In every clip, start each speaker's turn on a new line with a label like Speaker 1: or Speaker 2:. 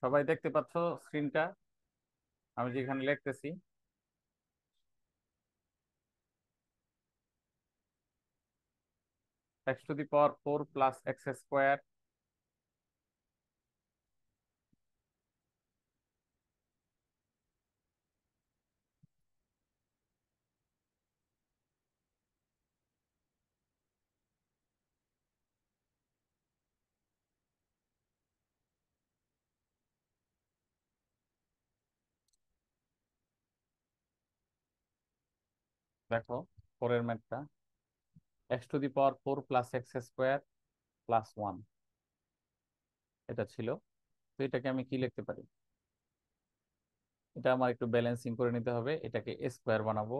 Speaker 1: সবাই দেখতে পাচ্ছ স্ক্রিনটা? আমি যেখানে লিখতেছি x⁴ প্লাস এক্স স্কোয়ার। দেখো পরের ম্যাথটা, x⁴ plus x square plus 1 এটা ছিল। তো এটাকে আমি কি লিখতে পারি? এটা আমার একটু ব্যালেন্সিং করে নিতে হবে। এটাকে এ স্কোয়ার বানাবো,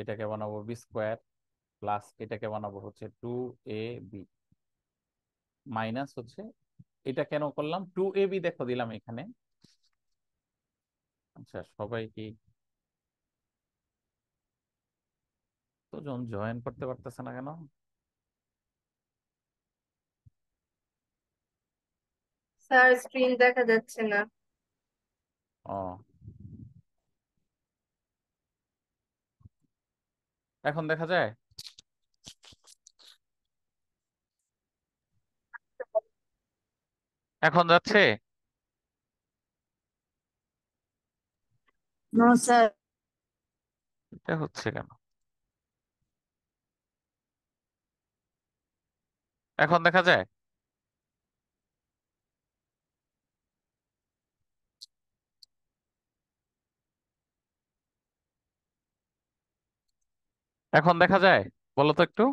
Speaker 1: এটাকে বানাবো বি স্কোয়ার, প্লাস এটাকে বানাবো হচ্ছে 2ab, মাইনাস হচ্ছে এটা কেন করলাম 2ab, দেখো দিলাম এখানে। আচ্ছা সবাই কি তো জয়েন করতে পারতেছে না কেন?
Speaker 2: স্যার স্ক্রিন দেখা যাচ্ছে না।
Speaker 1: ও, এখন দেখা যায়? এখন যাচ্ছে?
Speaker 2: No sir.
Speaker 1: এটা হচ্ছে কেন? এখন দেখা যায়? এখন দেখা যায়? বলো তো একটু।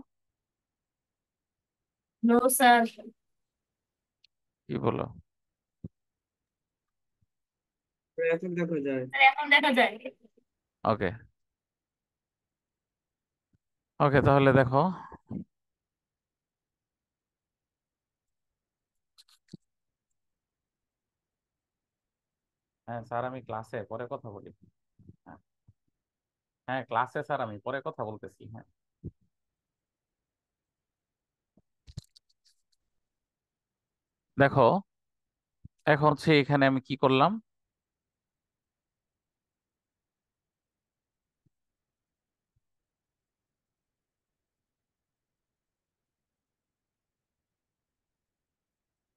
Speaker 2: No sir.
Speaker 1: কি বলো?
Speaker 2: এখন দেখা যায়। স্যার এখন দেখা যায়।
Speaker 1: ওকে, ওকে তাহলে দেখো, হ্যাঁ স্যার আমি ক্লাসে পরে কথা বলি। হ্যাঁ, হ্যাঁ ক্লাসে স্যার আমি পরে কথা বলতেছি। হ্যাঁ দেখো, এখন হচ্ছে এখানে আমি কি করলাম,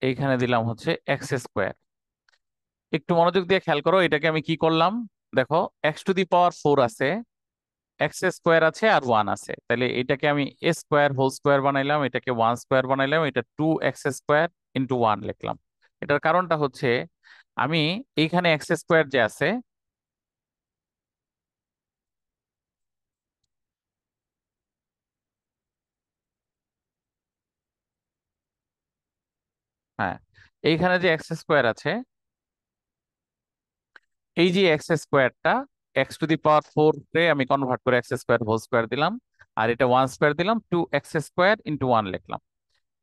Speaker 1: এইখানে দিলাম হচ্ছে এক্স স্কোয়ার। একটু মনোযোগ দিয়ে খেয়াল করো, এটাকে আমি কি করলাম। দেখো x⁴ আছে, এক্স স্কোয়ার আছে আর 1 আছে, তাহলে এটাকে আমি এ স্কোয়ার হোল স্কোয়ার বানাইলাম, এটাকে 1 স্কোয়ার বানাইলাম, এটা 2x² ইন্টু 1 লিখলাম। এটার কারণটা হচ্ছে আমি এইখানে এক্স স্কোয়ার যে আছে, হ্যাঁ এইখানে যে এক্স স্কোয়ার আছে, এই যে এক্স স্কোয়ারটা x⁴ রে আমি কনভার্ট করে x² হোল স্কোয়ার দিলাম, আর এটা 1 স্কোয়ার দিলাম, 2x² ইন্টু 1 লিখলাম।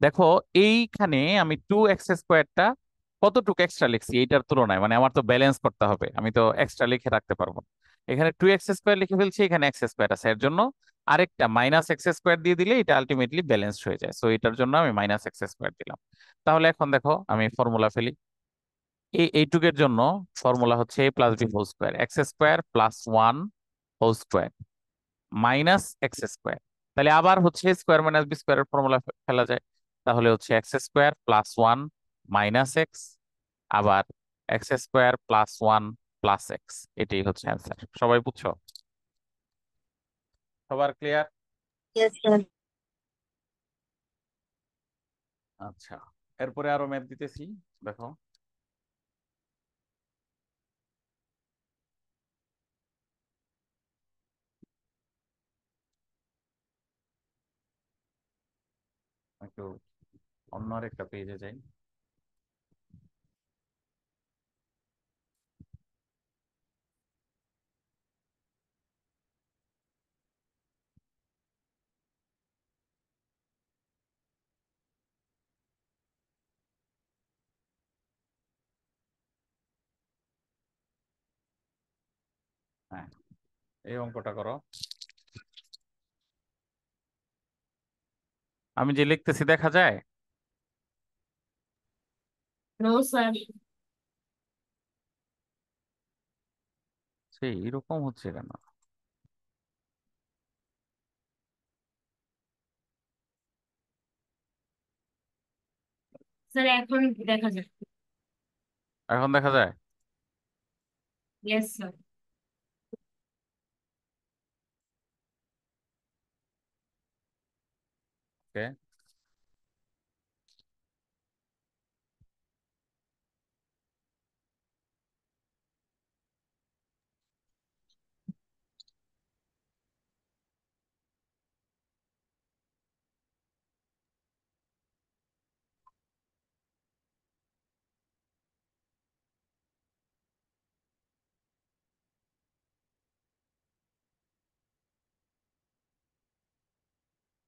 Speaker 1: দেখো এইখানে আমি 2x² কতটুকু এক্সট্রা লিখছি এইটার তুলনায়, মানে আমার তো ব্যালেন্স করতে হবে, আমি তো এক্সট্রা লিখে রাখতে পারবো না। এখানে 2x² লিখে ফেলছি, এখানে x² আছে, এর জন্য আরেকটা -x² দিয়ে দিলে এটা আলটিমেটলি ব্যালেন্স হয়ে যায়, সো এটার জন্য আমি -x² দিলাম। তাহলে এখন দেখো আমি ফর্মুলা ফেলি। এইটুকের জন্য ফর্মুলা হচ্ছে a plus B whole square, x² plus 1 whole square minus x²। তাহলে আবার হচ্ছে স্কোয়ার মাইনাস বি স্কোয়ারের ফর্মুলা ফেলা যায়। তাহলে হচ্ছে x² প্লাস 1 মাইনাস এক্স, আবার x² প্লাস 1 প্লাস এক্স। এটাই হচ্ছে অ্যান্সার। সবাই বুঝছো? সবার ক্লিয়ার?
Speaker 2: Yes sir.
Speaker 1: আচ্ছা, এরপরে আরো ম্যাথ দিতেছি, দেখো। একটু অন্য আরেকটা পেজে যাই। হ্যাঁ, এই অঙ্কটা করো। আমি যে লিখতেছি দেখা যায়?
Speaker 2: No sir.
Speaker 1: সেই এরকম হচ্ছে কেন?
Speaker 2: স্যার এখন দেখা যায়।
Speaker 1: এখন দেখা যায়?
Speaker 2: Yes sir.
Speaker 1: ওকে।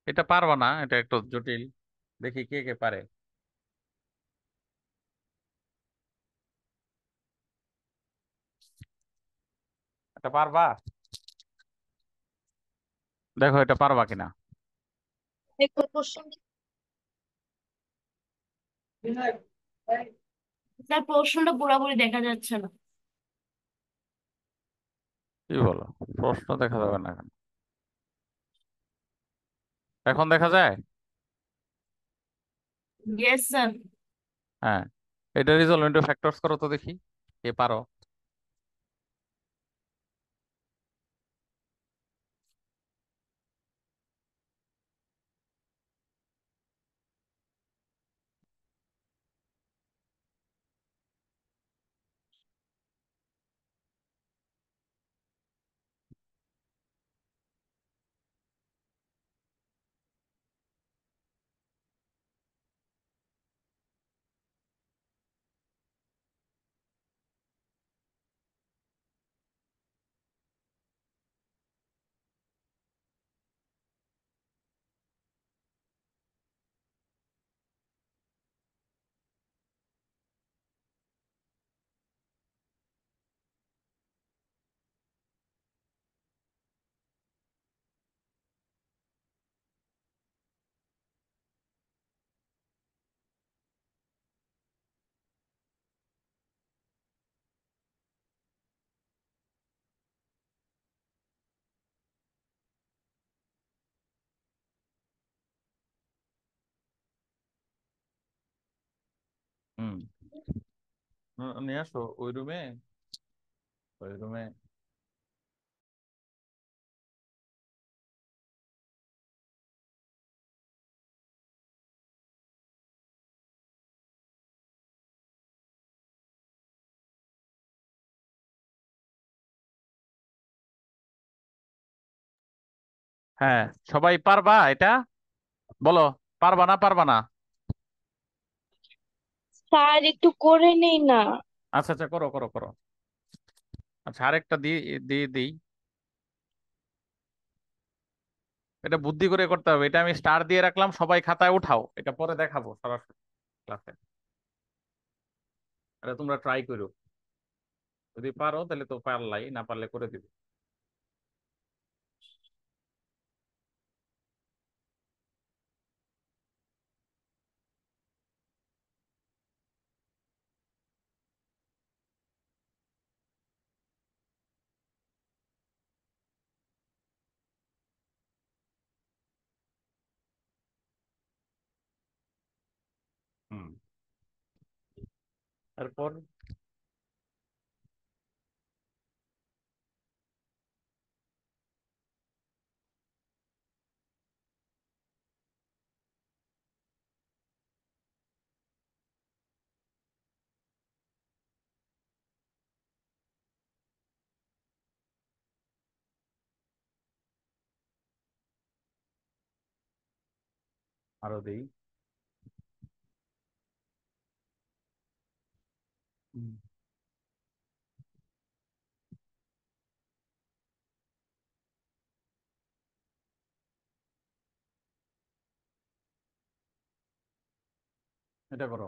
Speaker 1: এটা পারবা না, এটা একটু জটিল। দেখি কে কে পারে। এটা পারবা? দেখো এটা পারবা কিনা।
Speaker 2: একটু কোশ্চেন। স্যার প্রশ্নটা পুরোপুরি দেখা যাচ্ছে না।
Speaker 1: কি বলো? প্রশ্ন দেখা যাবে না কেন? এখন দেখা যায়?
Speaker 2: Yes sir.
Speaker 1: হ্যাঁ। এটা রিজলভ ইন্টু ফ্যাক্টরস করো তো দেখি কে পারো। হুম। নিয়ে আসো ওই রুমে। ওই রুমে। হ্যাঁ। সবাই পারবা এটা? বলো, পারবা না পারবা না?
Speaker 2: স্যার একটু করে নেই না।
Speaker 1: আচ্ছা আচ্ছা, করো করো করো। আচ্ছা, আরেকটা দিয়ে দিয়ে দিই। এটা বুদ্ধি করে করতে হবে, এটা আমি স্টার দিয়ে রাখলাম, সবাই খাতায় উঠাও, এটা পরে দেখাবো সরাসরি ক্লাসে। এটা তোমরা ট্রাই করো, যদি পারো তাহলে তো পারলাই, না পারলে করে দিবে। হুম। তারপর আরো দিই। হুম, এটা করো।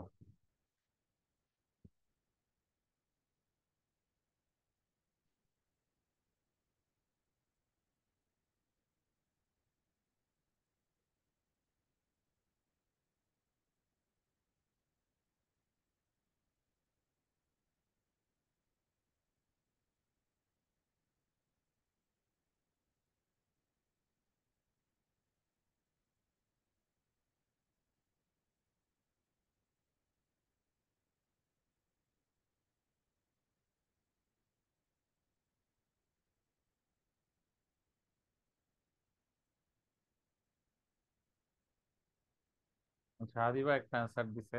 Speaker 1: আচ্ছা, আদিবা একটা অ্যান্সার দিছে।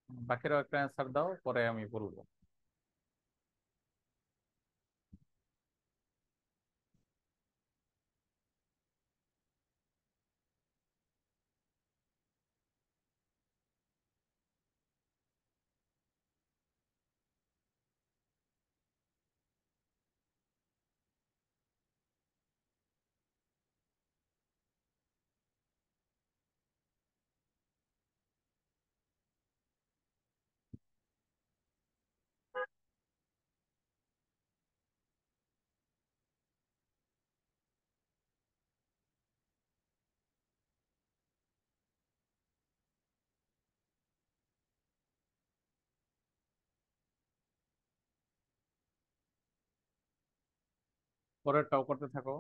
Speaker 1: বাকিরাও একটা অ্যান্সার দাও, পরে আমি বলবো। পরেরটাও করতে থাকো।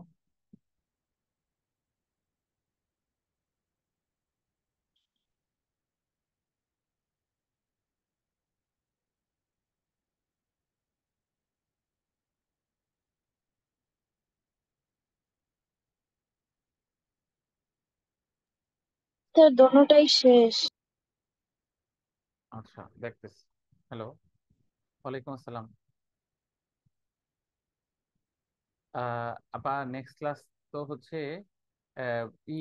Speaker 2: স্যার দোনোটাই শেষ।
Speaker 1: আচ্ছা, দেখতেছি। হ্যালো, ওয়ালাইকুম আসসালাম। আপা নেক্সট ক্লাস তো হচ্ছে আহ, ই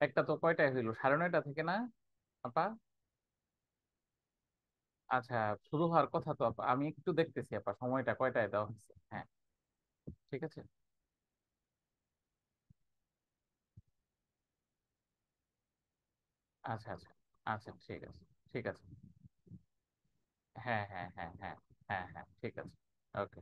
Speaker 1: একটা তো কয়টায় হইলো, 9:30 থেকে না আপা? আচ্ছা, শুরু হওয়ার কথা তো আপা, আমি একটু দেখতেছি আপা সময়টা কয়টায় দেওয়া হয়েছে। হ্যাঁ, ঠিক আছে। আচ্ছা আচ্ছা। আচ্ছা, ঠিক আছে। ঠিক আছে। হ্যাঁ হ্যাঁ হ্যাঁ হ্যাঁ। হ্যাঁ হ্যাঁ, ঠিক আছে। ওকে।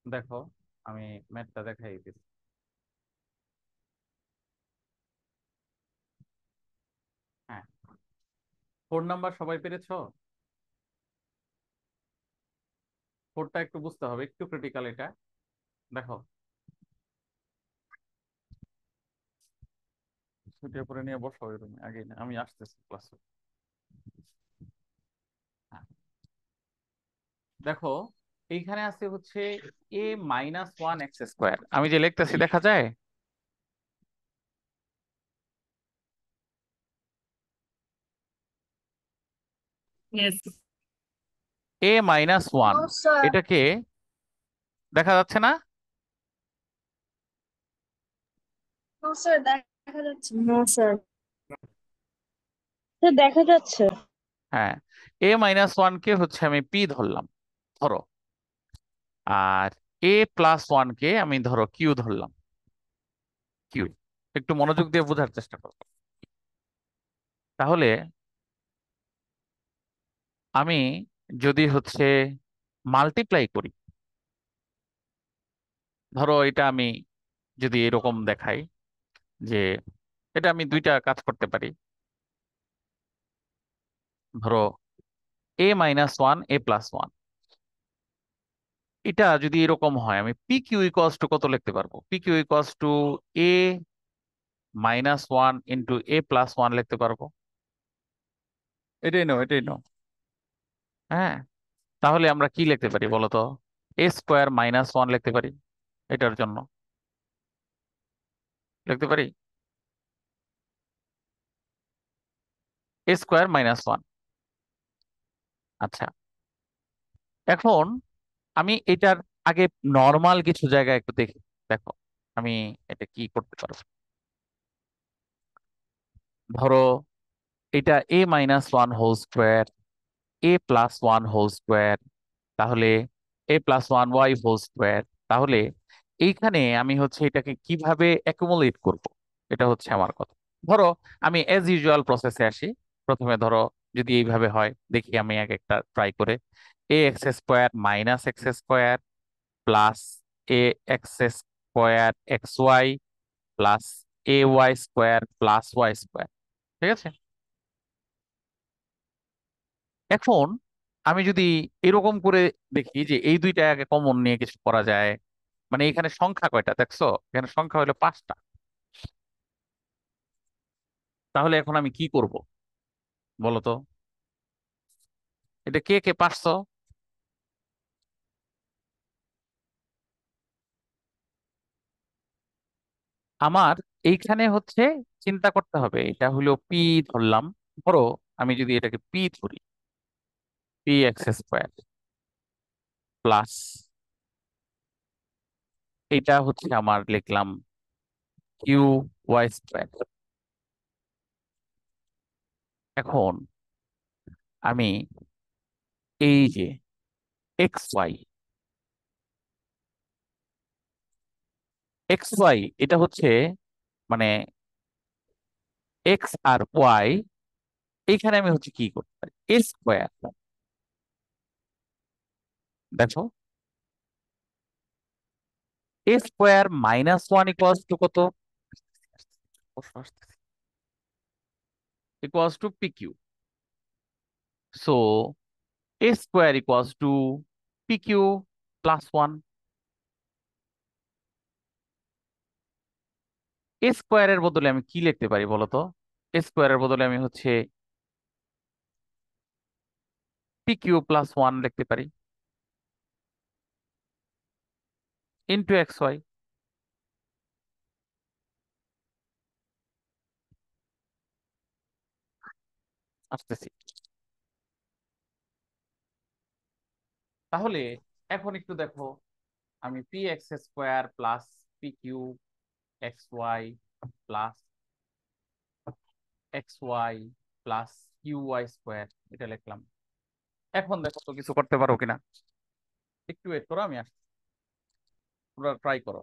Speaker 1: দেখো, আমি ম্যাথটা দেখাই দিচ্ছি। হ্যাঁ, 4 নাম্বার সবাই পেরেছো? 4টা একটু বুঝতে হবে, একটু ক্রিটিক্যাল এটা। দেখো, ছুটির পরে নিয়ে বসো ওই রুমে, আগে না, আমি আসতেছি ক্লাসে। হ্যাঁ, দেখো, এইখানে আছে হচ্ছে a-1 x স্কোয়ার, আমি যে লিখতেছি দেখা যায়।
Speaker 2: ইয়েস।
Speaker 1: a-1,
Speaker 2: no sir.
Speaker 1: এটাকে দেখা যাচ্ছে না?
Speaker 2: নো স্যার, দেখা যাচ্ছে না স্যার। স্যার দেখা যাচ্ছে।
Speaker 1: হ্যাঁ, a-1 কে হচ্ছে আমি p ধরলাম, ধরো। আর a+1 কে আমি ধরো q ধরলাম, q। একটু মনোযোগ দিয়ে বোঝার চেষ্টা করো। তাহলে আমি যদি হচ্ছে মাল্টিপ্লাই করি, ধরো এটা আমি যদি এরকম দেখাই যে এটা আমি দুইটা কাজ করতে পারি। ধরো a-1 a+1, এটা যদি এরকম হয়, আমি পি কিউ ইকুয়ালস টু কত লিখতে পারবো? P Q equals to a-1 into a+1 লিখতে পারবো। এটাই নাও, এটাই নাও। হ্যাঁ, তাহলে আমরা কি লিখতে পারি বলো তো? a² - 1 লিখতে পারি এটার জন্য। লিখতে পারি a² - 1। আচ্ছা, এখন আমি এটার আগে নর্মাল কিছু জায়গায় একটু দেখি। দেখো, আমি এটা কি করতে পারবো। ধরো এটা a-1 whole square a plus one whole square, তাহলে a plus one y whole square. তাহলে এইখানে আমি হচ্ছে এটাকে কিভাবে অ্যাকুমুলেট করব, এটা হচ্ছে আমার কথা। ধরো আমি এজ ইউজুয়াল প্রসেসে আসি। প্রথমে ধরো যদি এইভাবে হয়, দেখি আমি এক একটা ট্রাই করে। A x square minus x square plus a x square x Y plus a y square plus y square. ঠিক আছে, এখন আমি যদি এরকম করে দেখি যে এই দুইটাকে কমন নিয়ে কিছু করা যায়, মানে এখানে সংখ্যা কয়টা দেখছো, এখানে সংখ্যা হলো 5টা। তাহলে এখন আমি কি করব বলো তো? এটা কে কে পারছো? আমার এইখানে হচ্ছে চিন্তা করতে হবে, এটা হলো পি ধরলাম। ধরো আমি যদি এটাকে পি ধরি, পি এক্স স্কোয়ার প্লাস এটা হচ্ছে আমার লিখলাম কিউ ওয়াই স্কোয়ার। এখন আমি এই যে এক্স ওয়াই, এক্স ওয়াই এটা হচ্ছে মানে এক্স আর ওয়াই, এইখানে আমি হচ্ছে কি করতে পারি, এ স্কোয়ার। দেখো a square minus one equals to কত, equals to p q. So a square equals to p q plus one. A স্কোয়ারের বদলে আমি কি লিখতে পারি বলো তো? এ স্কোয়ারের বদলে আমি হচ্ছে পি কিউ প্লাস ওয়ান লিখতে পারি ইন্টু এক্স ওয়াই। আসতেছি। তাহলে এখন একটু দেখো, আমি P X square plus P Q X Y plus X Y plus Q Y square এটা লিখলাম। এখন দেখো তো কিছু করতে পারো কিনা, একটু ওয়েট করো, আমি আসছি, তোমরা ট্রাই করো।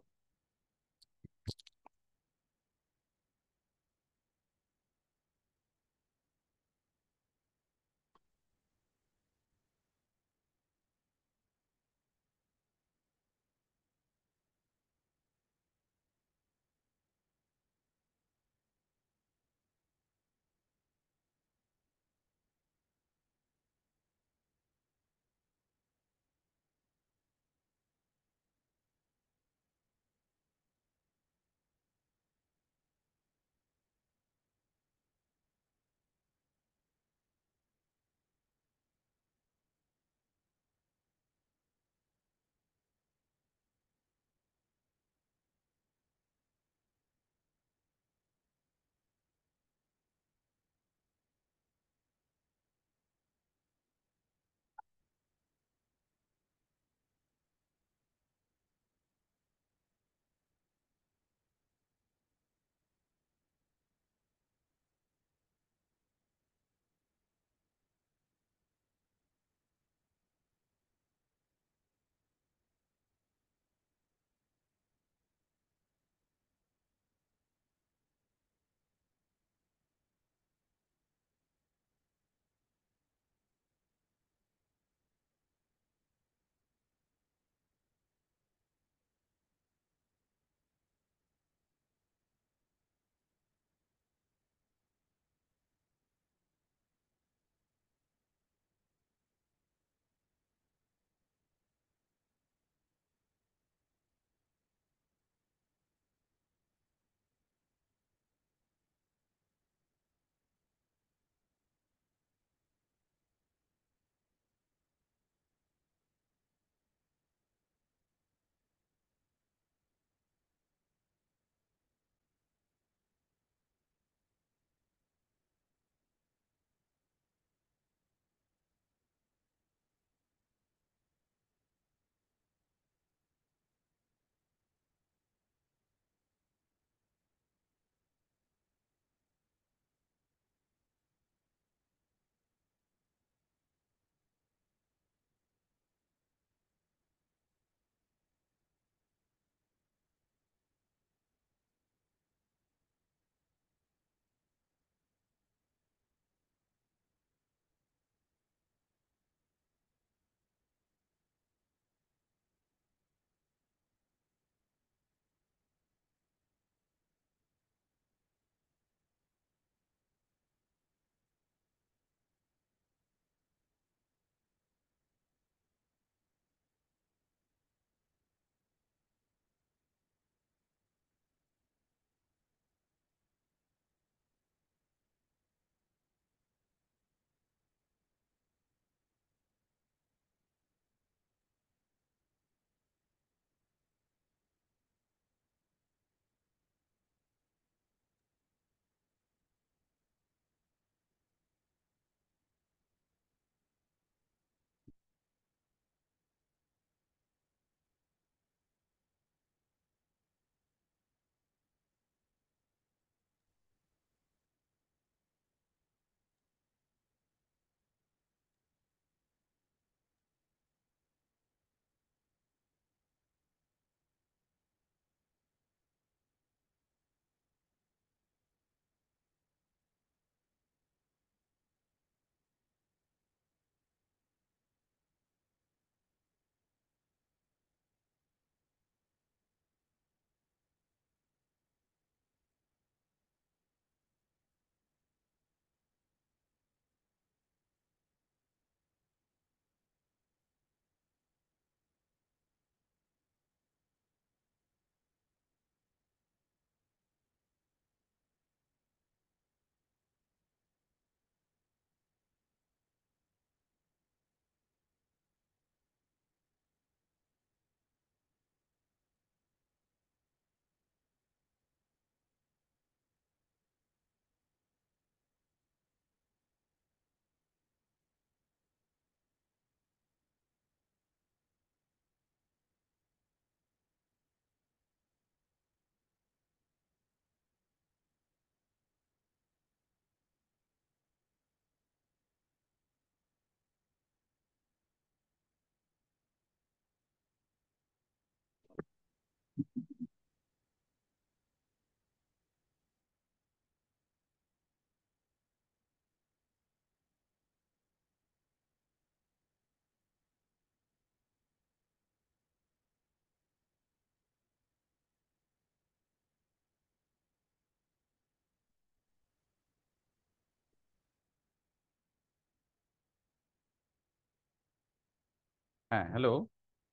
Speaker 1: হ্যাঁ, হ্যালো।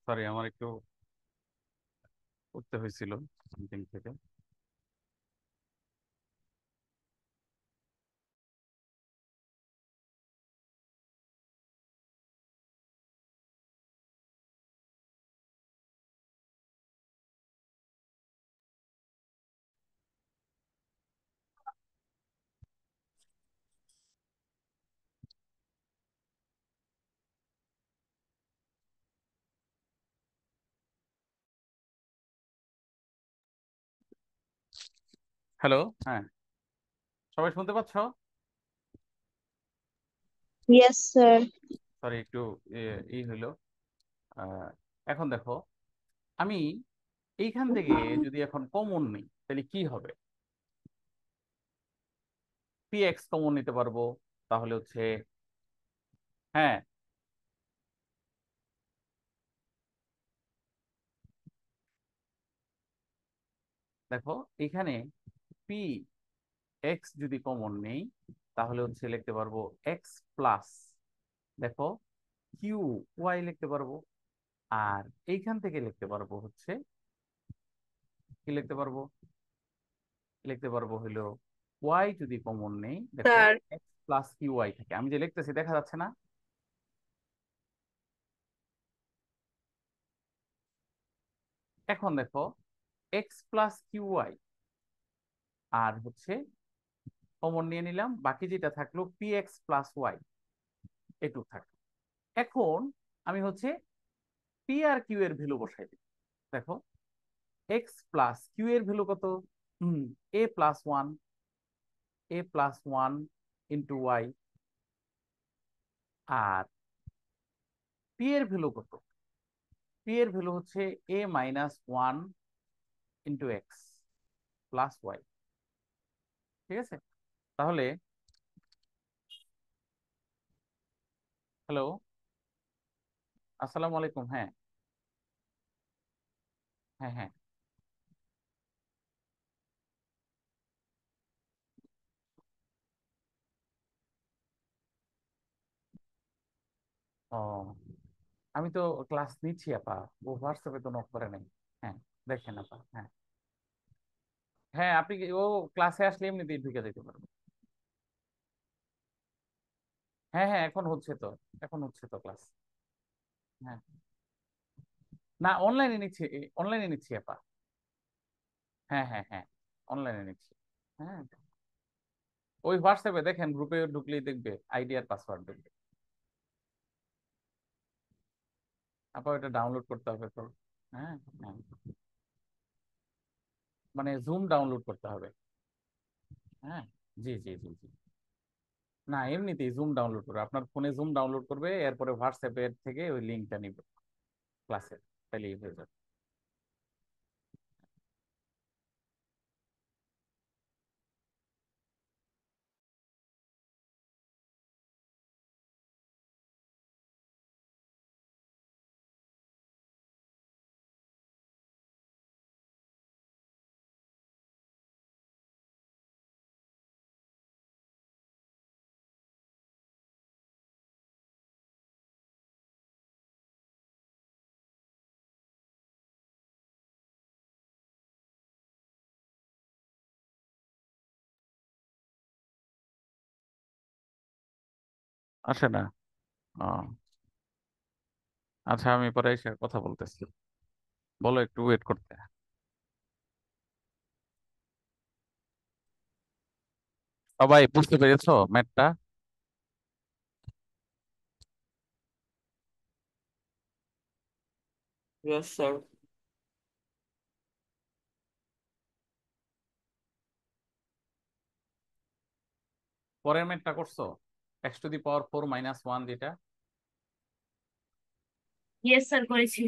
Speaker 1: সরি, আমার একটু উঠতে হয়েছিল মিটিং থেকে। হ্যালো। হ্যাঁ, সবাই শুনতে পাচ্ছ?
Speaker 2: Yes, sir.
Speaker 1: সরি, একটু হইলো। আহ, এখন দেখো, আমি এইখান থেকে যদি এখন কমন নিই তাহলে কি হবে? পি এক্স কমন নিতে পারবো, তাহলে হচ্ছে, হ্যাঁ, দেখো এখানে পি এক্স যদি কমন নেই তাহলে হচ্ছে লিখতে পারবো এক্স প্লাস, দেখো, কিউ ওয়াই লিখতে পারবো। আর এইখান থেকে লিখতে পারবো হচ্ছে, কি লিখতে পারবো? লিখতে পারবো হলো ওয়াই যদি কমন নেই, দেখো
Speaker 2: sir,
Speaker 1: X plus Q Y থাকে, আমি যে লিখতেছি দেখা যাচ্ছে না? এখন দেখো এক্স প্লাস কিউ ওয়াই আর হচ্ছে কমন নিয়ে নিলাম, বাকি যেটা থাকলো পি এক্স প্লাস ওয়াই, এটুক থাকলো। এখন আমি হচ্ছে পি আর কিউ এর ভ্যালু বসাই দিই। দেখো এক্স প্লাস কিউ এর ভ্যালু কত? Hmm, a plus one, a plus one into y. আর পি এর ভ্যালু কত? পি এর ভ্যালু হচ্ছে a minus one into x plus y. ঠিক আছে, তাহলে, হ্যালো, আসসালামু আলাইকুম। হ্যাঁ, হ্যাঁ, হ্যাঁ। ও, আমি তো ক্লাস নিচ্ছি আপা, ও হোয়াটসঅ্যাপে তো নক করে নাই। হ্যাঁ, দেখেন আপা। হ্যাঁ, হ্যাঁ, আপনি ও ক্লাসে আসলে এমনিতেই ঢুকে যেতে পারবে। হ্যাঁ, হ্যাঁ, এখন হচ্ছে তো, এখন হচ্ছে তো ক্লাস। হ্যাঁ, না, অনলাইনে নিচ্ছি, অনলাইনে নিচ্ছি আপা। হ্যাঁ, হ্যাঁ, হ্যাঁ, অনলাইনে নিচ্ছি। হ্যাঁ, ওই হোয়াটসঅ্যাপে দেখেন, গ্রুপে ঢুকলেই দেখবে আইডি আর পাসওয়ার্ড দেখবে। আপা ওটা ডাউনলোড করতে হবে তো। হ্যাঁ, হ্যাঁ, মানে জুম ডাউনলোড করতে হবে। হ্যাঁ, জি, জি, জি, জি। না, এমনিতেই জুম ডাউনলোড করবে, আপনার ফোনে জুম ডাউনলোড করবে, এরপরে হোয়াটসঅ্যাপের থেকে ওই লিঙ্কটা নিবে ক্লাসের, তাহলেই হয়ে যাবে। আসে না? ও, আচ্ছা, আমি পরে এসে কথা বলতেছি, বলো একটু ওয়েট করতে। সবাই বুঝতে পেরেছো ম্যাথটা?
Speaker 3: Yes, sir.
Speaker 1: পরের ম্যাথটা করছো? X to the power four minus one যেটা।
Speaker 2: ইয়েস স্যার করেছি।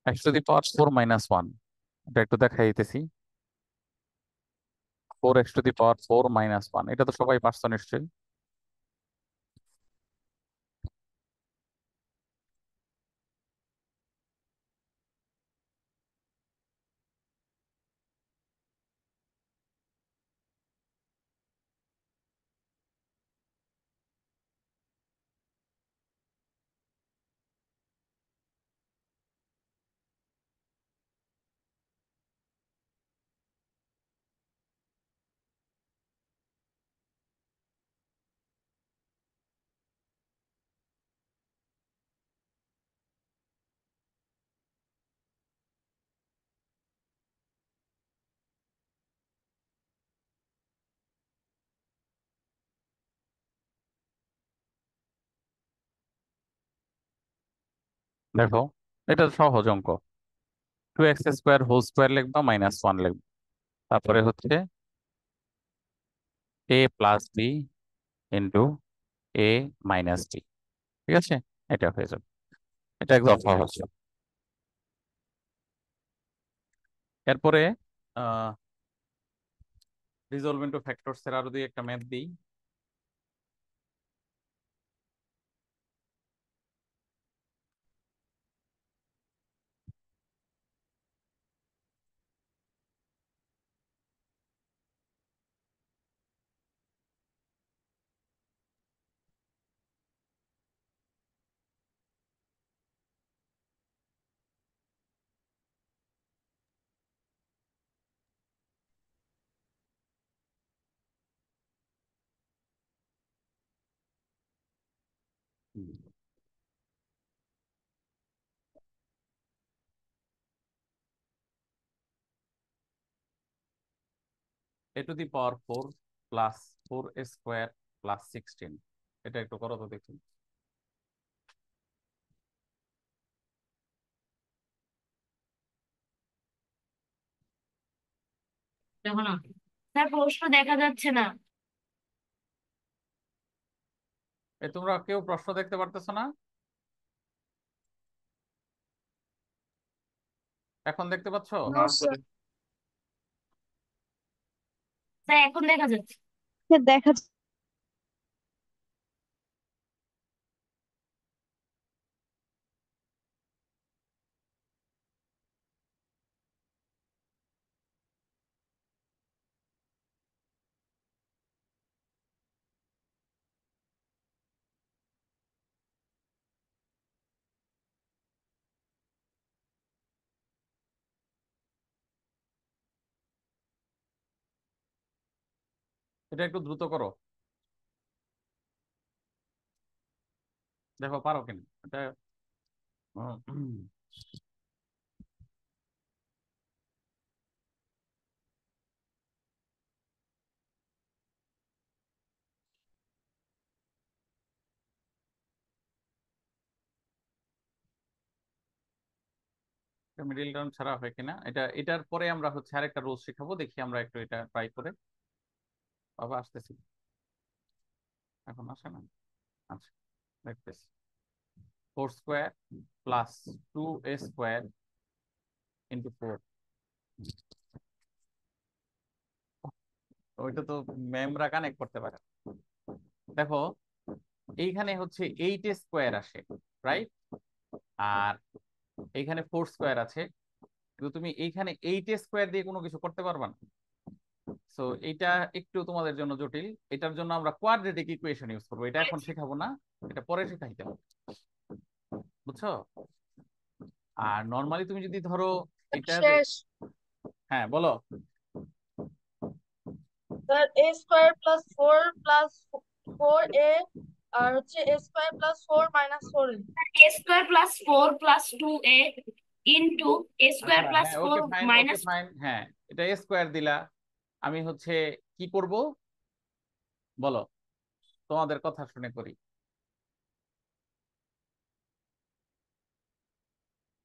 Speaker 1: X to the power four minus one, এটা একটু দেখাই দিতেছি। Four x to the power four minus one, এটা তো সবাই পারছো নিশ্চয়ই। দেখো, এটা সহজ অঙ্ক। 2x² হোল স্কোয়ার লিখবা, -1 লিখবা, তারপরে হচ্ছে a plus B into a minus B. ঠিক আছে, এটা হয়ে যাবে। এটা একদম সহজ। এরপরে রিজলভ ইন্টু ফ্যাক্টরস এর আরো দুই একটা ম্যাথ দিই। a⁴ প্লাস 4a² প্লাস 16, এটা একটু করো তো দেখি।
Speaker 3: দেখো না স্যার, প্রশ্ন দেখা যাচ্ছে না।
Speaker 1: তোমরা কেউ প্রশ্ন দেখতে পারতেছো না? এখন দেখতে পাচ্ছো?
Speaker 2: No sir.
Speaker 3: স্যার এখন দেখা যাচ্ছে।
Speaker 2: দেখা
Speaker 1: এটা একটু দ্রুত করো, দেখো পারো কিনা এটা। মিডিল টার্ম ছাড়া হয় কিনা এটা, এটার পরে আমরা হচ্ছে আরেকটা রুল শিখাবো, দেখি আমরা একটু এটা ট্রাই করে। বাবা আসতেছি, এখন আসে না। আচ্ছা, দেখতেছি। 4² প্লাস 2a² ইন্টু 4, ওইটা তো ম্যামরা কানেক্ট করতে পারে। দেখো, এইখানে হচ্ছে 8a² আসে, রাইট? আর এইখানে 4² আছে, কিন্তু তুমি এইখানে 8a² দিয়ে কোনো কিছু করতে পারবা না। সো এটা একটু তোমাদের জন্য জটিল। এটার জন্য আমরা কোয়াড্রেটিক ইকুয়েশন ইউজ করবো, এটা এখন শেখাবো না, এটা পরে শেখাইতে হবে, বুঝছো? আর নর্মালি তুমি যদি ধরো এটার,
Speaker 2: শেষ।
Speaker 1: হ্যাঁ বলো।
Speaker 2: স্যার a² + 4 + 4a আর হচ্ছে a² + 4 - 4a।
Speaker 3: a² + 4 + 2a into
Speaker 1: আচ্ছা,
Speaker 3: a²
Speaker 1: হ্যাঁ,
Speaker 3: + 4
Speaker 1: ওকে ফাইন, ওকে
Speaker 3: মাইনাস।
Speaker 1: ফাইন, হ্যাঁ, এটা স্কোয়ার দিলা। আমি হচ্ছে কি করব বলো, তোমাদের কথা শুনে করি,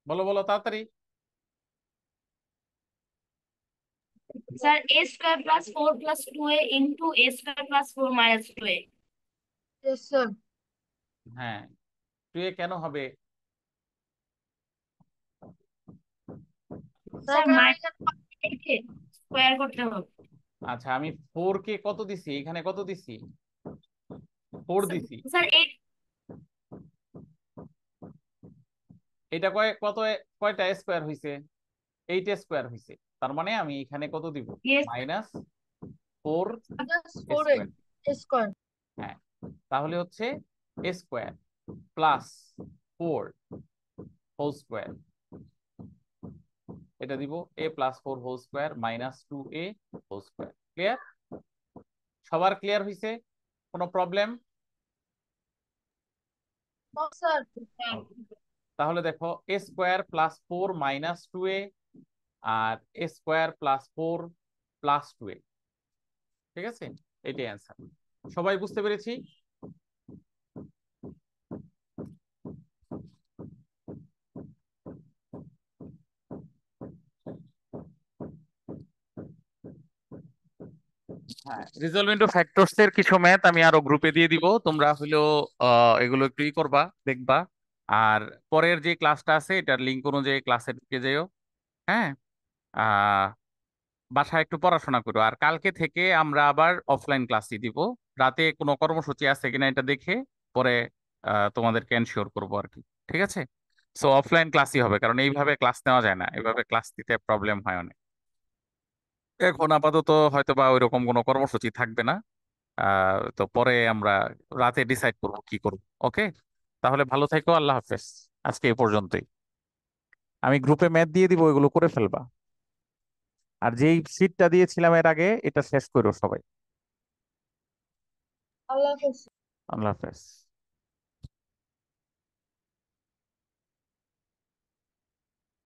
Speaker 1: বলো বলো তাড়াতাড়ি।
Speaker 3: Sir a² + 4 + 2a into a² + 4 - 2a।
Speaker 2: Yes sir.
Speaker 1: হ্যাঁ, 2a কেন হবে?
Speaker 2: স্যার
Speaker 3: স্যার
Speaker 2: কারণ এখানে
Speaker 3: মাইনাস স্কোয়ার করতে হবে।
Speaker 1: আচ্ছা, আমি 4 কে কত দিছি, এখানে কত দিছি? 4 দিছি।
Speaker 3: স্যার
Speaker 1: এটা কয়টা স্কোয়ার হইছে? 8a² হইছে। তার মানে আমি এখানে কত দিব? -4a²।
Speaker 2: -4a²।
Speaker 1: হ্যাঁ, তাহলে হচ্ছে a² প্লাস 4 হোল স্কোয়ার, এটা দিব a+4 whole square minus 2a whole square. Clear? সবার ক্লিয়ার হইছে? কোনো প্রবলেম?
Speaker 2: No sir.
Speaker 1: তাহলে দেখো a² + 4 - 2a আর a² + 4 + 2a, ঠিক আছে? এটাই অ্যান্সার। সবাই বুঝতে পেরেছি? রিজলভ ইনটু ফ্যাক্টরস এর কিছু ম্যাথ আমি আরো গ্রুপে দিয়ে দিব, তোমরা হলো এগুলো একটু করবা, দেখবা। আর পরের যে ক্লাসটা আছে এটার লিঙ্ক অনুযায়ী ক্লাসে ঢুকে যেও। হ্যাঁ। আহ বাসায় একটু পড়াশোনা করো, আর কালকে থেকে আমরা আবার অফলাইন ক্লাসই দিব। রাতে কোনো কর্মসূচি আছে কিনা এটা দেখে পরে তোমাদেরকে এনশিওর করবো আর কি। ঠিক আছে। সো অফলাইন ক্লাসই হবে, কারণ এইভাবে ক্লাস নেওয়া যায় না, এইভাবে ক্লাস দিতে প্রবলেম হয় অনেক। এখন আপাতত হয়তো বা ওইরকম কোনো কর্মসূচি থাকবে না। তো পরে আমরা রাতে ডিসাইড করবো কি করবো। ওকে, তাহলে ভালো থেকো, আল্লাহ হাফেজ। আজকে এই পর্যন্তই। আমি গ্রুপে ম্যাথ দিয়ে দিব, ওইগুলো করে ফেলবা। আর যেই সিটটা দিয়েছিলাম এর আগে এটা শেষ করো সবাই।
Speaker 2: আল্লাহ হাফেজ।
Speaker 1: আল্লাহ হাফেজ।